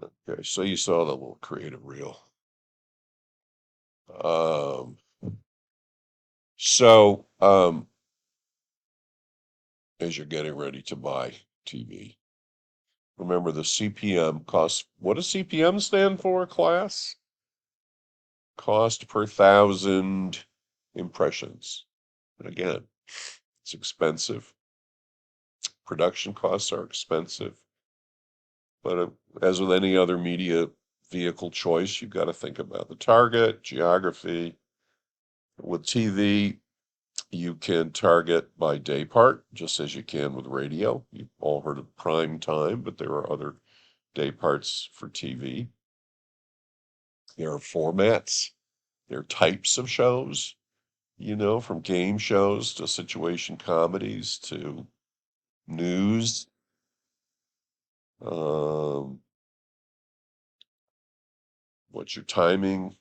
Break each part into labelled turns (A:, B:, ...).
A: Okay, so you saw the little creative reel. Um, so as you're getting ready to buy TV, remember the CPM cost. What does CPM stand for, class? Cost per thousand impressions. And again, it's expensive. Production costs are expensive. But as with any other media vehicle choice, you've got to think about the target, geography. With TV, you can target by day part, just as you can with radio. You've all heard of prime time, but there are other day parts for TV. There are formats, there are types of shows, from game shows to situation comedies to news. Um, what's your timing?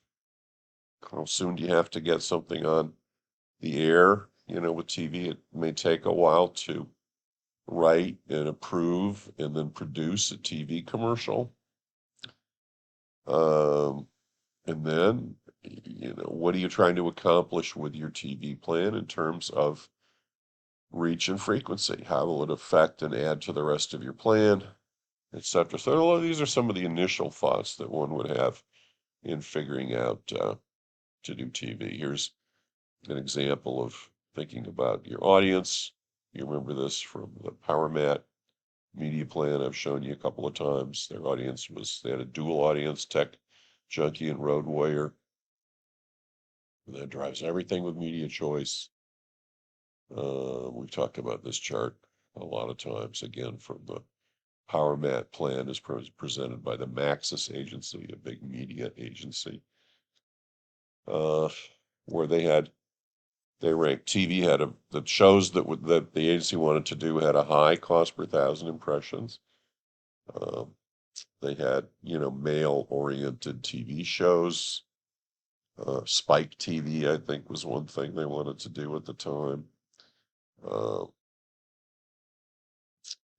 A: How soon do you have to get something on the air? With TV, it may take a while to write and approve and then produce a TV commercial. Um, and then, what are you trying to accomplish with your TV plan in terms of reach and frequency? How will it affect and add to the rest of your plan, etc.? So, a lot of these are some of the initial thoughts that one would have in figuring out to do TV. Here's an example of thinking about your audience. You remember this from the PowerMat media plan I've shown you a couple of times. Their audience they had a dual audience, tech junkie and road warrior. And that drives everything with media choice. We've talked about this chart a lot of times, again, from the PowerMat plan is presented by the Maxis agency, a big media agency, uh, where they ranked TV the shows that the agency wanted to do had a high cost per thousand impressions. Um, they had, male-oriented TV shows. Spike TV, I think, was one thing they wanted to do at the time. Uh,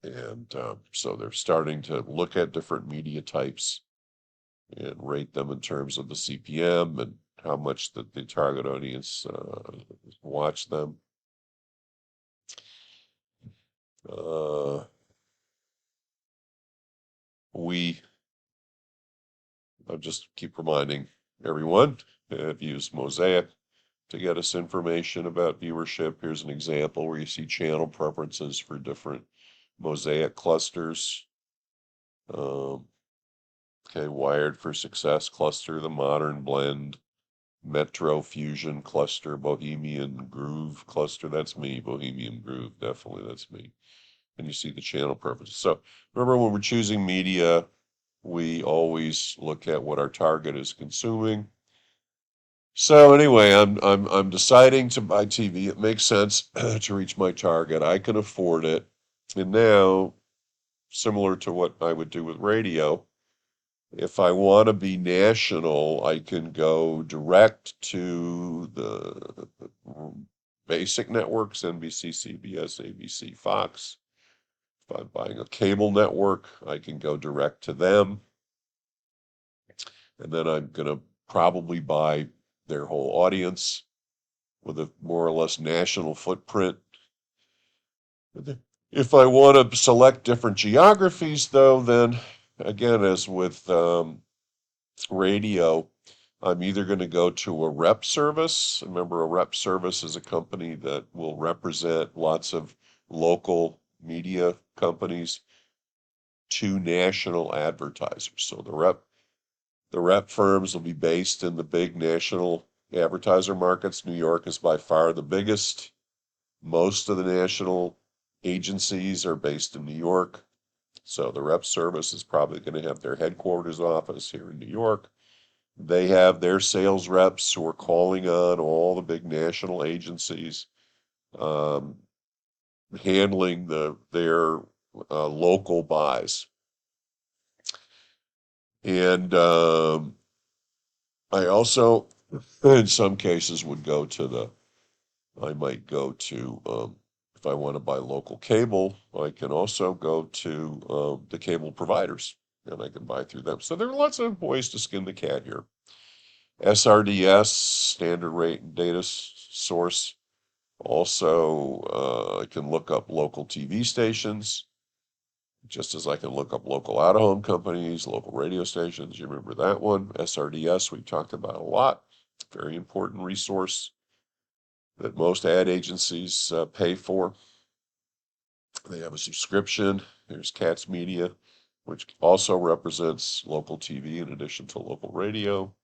A: and so they're starting to look at different media types and rate them in terms of the CPM and how much that the target audience watch them. Uh, we I'll just keep reminding everyone, have used Mosaic to get us information about viewership. Here's an example where you see channel preferences for different Mosaic clusters. Um, okay, Wired for Success cluster, the Modern Blend, Metro Fusion cluster, Bohemian Groove cluster. That's me, Bohemian Groove, definitely that's me. And you see the channel preferences. So remember, when we're choosing media, we always look at what our target is consuming. So anyway, I'm deciding to buy TV. It makes sense to reach my target. I can afford it. And now, similar to what I would do with radio, if I want to be national, I can go direct to the basic networks, NBC, CBS, ABC, Fox. If I'm buying a cable network, I can go direct to them. And then I'm going to probably buy their whole audience with a more or less national footprint. If I want to select different geographies, though, then again, as with radio, I'm either going to go to a rep service. Remember, a rep service is a company that will represent lots of local media companies to national advertisers. So the rep firms will be based in the big national advertiser markets. New York is by far the biggest. Most of the national agencies are based in New York. So the rep service is probably going to have their headquarters office here in New York. They have their sales reps who are calling on all the big national agencies, um, handling their local buys. And I also, in some cases, I might go to, if I want to buy local cable, I can also go to the cable providers and I can buy through them. So there are lots of ways to skin the cat here. SRDS, standard rate and data source. Also, I can look up local TV stations, just as I can look up local out-of-home companies, local radio stations. You remember that one? SRDS, we've talked about a lot. Very important resource that most ad agencies pay for. They have a subscription. There's Katz Media, which also represents local TV in addition to local radio.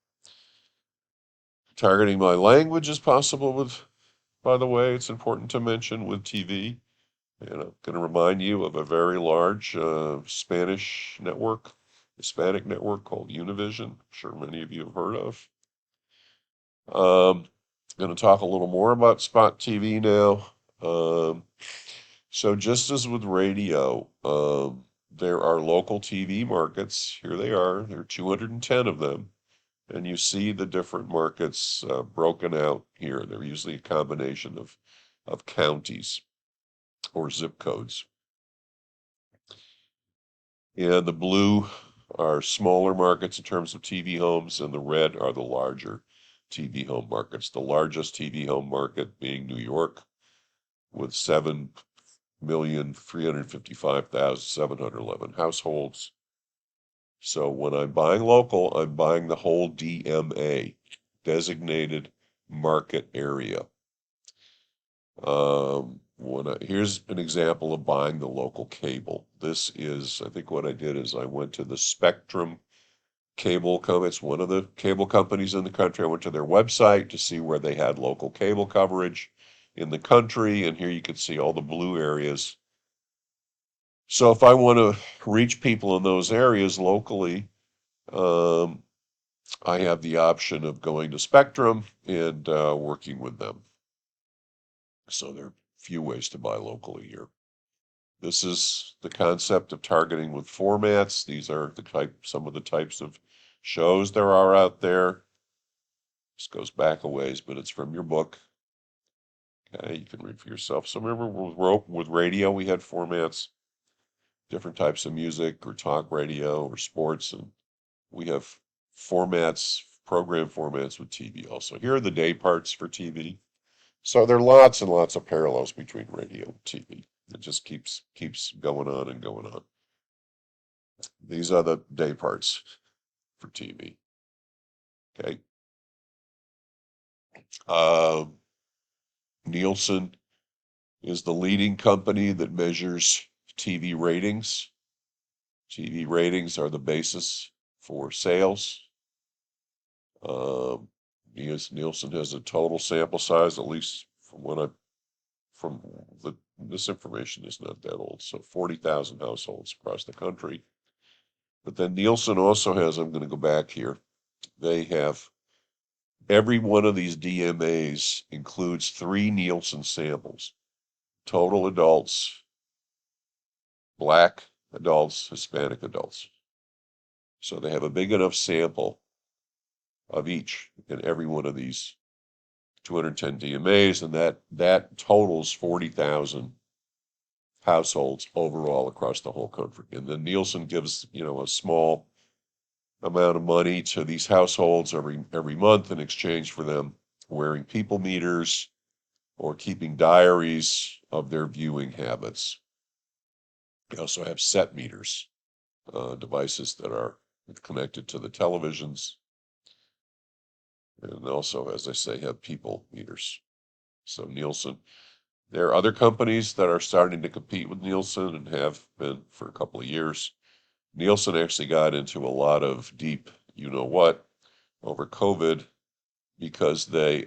A: Targeting by language is possible with, by the way, it's important to mention with TV. And I'm going to remind you of a very large Spanish network, Hispanic network called Univision. I'm sure many of you have heard of. Going to talk a little more about Spot TV now. So just as with radio, there are local TV markets. Here they are. There are 210 of them. And you see the different markets broken out here. They're usually a combination of counties or zip codes. And the blue are smaller markets in terms of TV homes, and the red are the larger TV home markets. The largest TV home market being New York, with 7,355,711 households. So when I'm buying local, I'm buying the whole DMA, designated market area. Here's an example of buying the local cable. This is, I think what I did is I went to the Spectrum cable company. It's one of the cable companies in the country. I went to their website to see where they had local cable coverage in the country, and here you can see all the blue areas. So if I want to reach people in those areas locally, I have the option of going to Spectrum and working with them. So there are few ways to buy locally here. This is the concept of targeting with formats. These are some of the types of shows there are out there. This goes back a ways, but it's from your book. Okay, you can read for yourself. So remember, with radio, we had formats, different types of music or talk radio or sports, and we have formats, program formats with TV also. Here are the day parts for TV. So there are lots and lots of parallels between radio and TV. It just keeps going on and going on. These are the day parts for TV. Okay. Nielsen is the leading company that measures TV ratings. TV ratings are the basis for sales. Nielsen has a total sample size, at least this information is not that old, so 40,000 households across the country. But then Nielsen also has, I'm going to go back here, they have every one of these DMAs includes 3 Nielsen samples. Total adults, Black adults, Hispanic adults. So they have a big enough sample of each in every one of these 210 DMAs, and that totals 40,000 households overall across the whole country. And then Nielsen gives, a small amount of money to these households every month in exchange for them wearing people meters or keeping diaries of their viewing habits. They also have set meters, devices that are connected to the televisions, and also, as I say, have people meters. So Nielsen. There are other companies that are starting to compete with Nielsen and have been for a couple of years. Nielsen actually got into a lot of deep, what, over COVID because they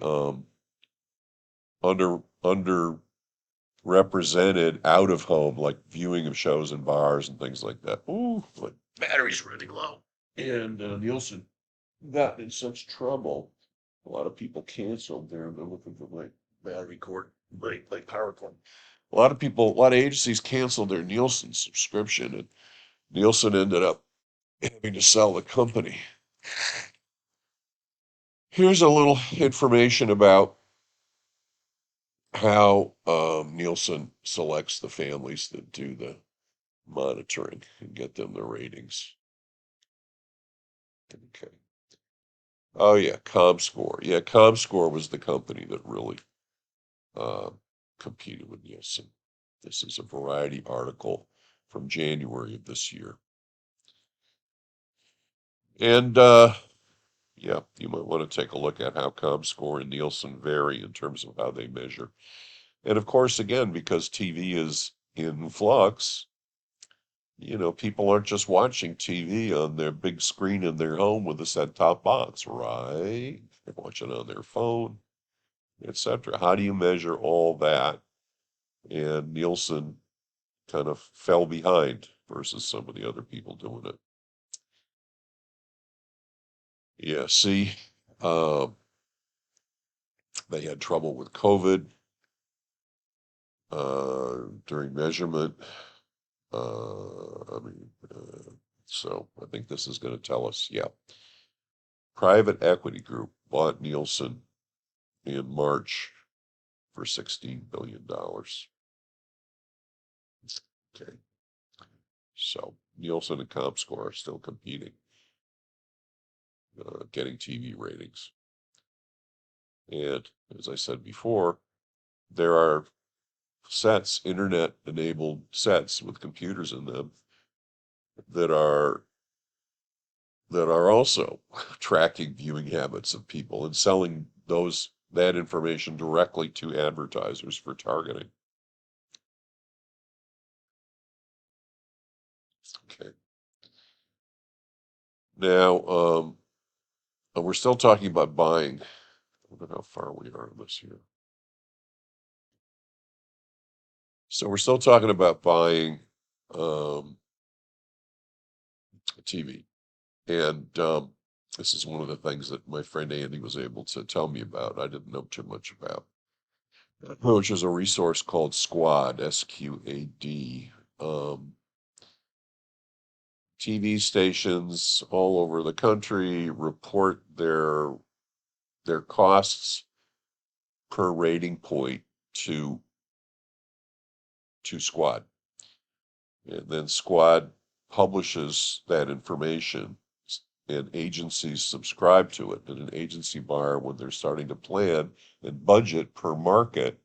A: underrepresented out of home, like viewing of shows in bars and things like that. Ooh, my battery's running low. And Nielsen got in such trouble. A lot of people canceled there. They're looking for my battery cord, my power cord. A lot of agencies canceled their Nielsen subscription, and Nielsen ended up having to sell the company. Here's a little information about how Nielsen selects the families that do the monitoring and get them the ratings. Okay. Oh yeah, ComScore. Yeah, ComScore was the company that really uh, competed with Nielsen. This is a Variety article from January of this year. And yeah, you might want to take a look at how ComScore and Nielsen vary in terms of how they measure. And of course, again, because TV is in flux, people aren't just watching TV on their big screen in their home with a set-top box, right? They're watching on their phone, etc. How do you measure all that? And Nielsen kind of fell behind versus some of the other people doing it. Yeah, see, uh, they had trouble with COVID during measurement. So I think this is going to tell us, yeah. Private equity group bought Nielsen in March for $16 billion. Okay, so Nielsen and ComScore are still competing, getting TV ratings. And as I said before, there are sets, internet-enabled sets with computers in them that are also tracking viewing habits of people and selling that information directly to advertisers for targeting. Okay. Now, we're still talking about buying. I wonder how far we are on this here. So we're still talking about buying um, a TV. And this is one of the things that my friend Andy was able to tell me about. I didn't know too much about, which is a resource called Squad, SQAD. TV stations all over the country report their costs per rating point to Squad. And then Squad publishes that information and agencies subscribe to it. And an agency buyer, when they're starting to plan and budget per market,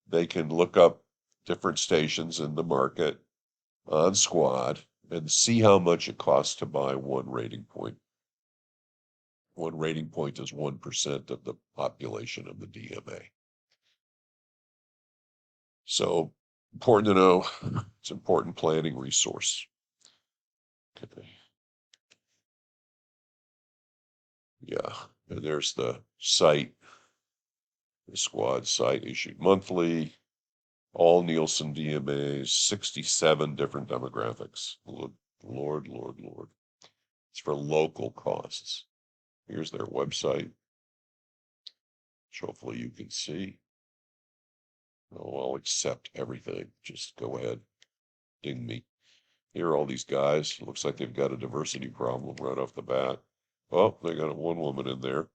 A: they can look up different stations in the market on Squad and see how much it costs to buy one rating point. One rating point is 1% of the population of the DMA. So important to know. It's an important planning resource. Okay. Yeah, and there's the site, the Squad site issued monthly, all Nielsen DMAs, 67 different demographics. Lord, Lord, Lord, Lord. It's for local costs. Here's their website, which hopefully you can see. Oh, I'll accept everything. Just go ahead, ding me. Here are all these guys. Looks like they've got a diversity problem right off the bat. Oh, they got one woman in there.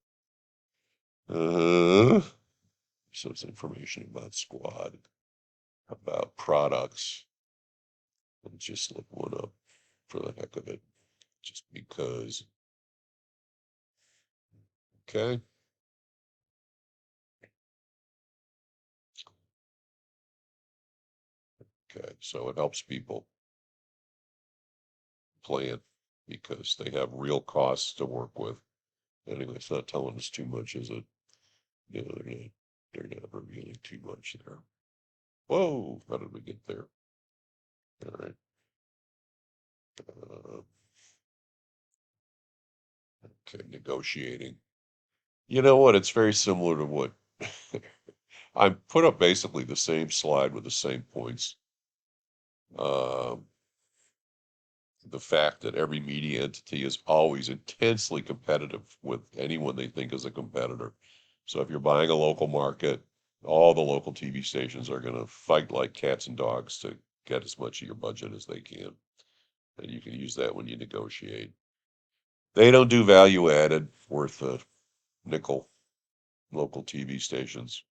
A: So it's information about Squad, about products. Let's just look one up for the heck of it, just because. Okay. Okay. So it helps people plan because they have real costs to work with. Anyway, it's not telling us too much, is it? They're not revealing too much there. Whoa, how did we get there? All right. Uh, okay, negotiating. You know what? It's very similar to what I put up basically the same slide with the same points. Um, the fact that every media entity is always intensely competitive with anyone they think is a competitor. So if you're buying a local market, all the local TV stations are going to fight like cats and dogs to get as much of your budget as they can. And you can use that when you negotiate. They don't do value added worth a nickel, local TV stations.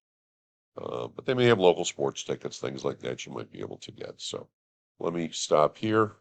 A: But they may have local sports tickets, things like that you might be able to get. So let me stop here.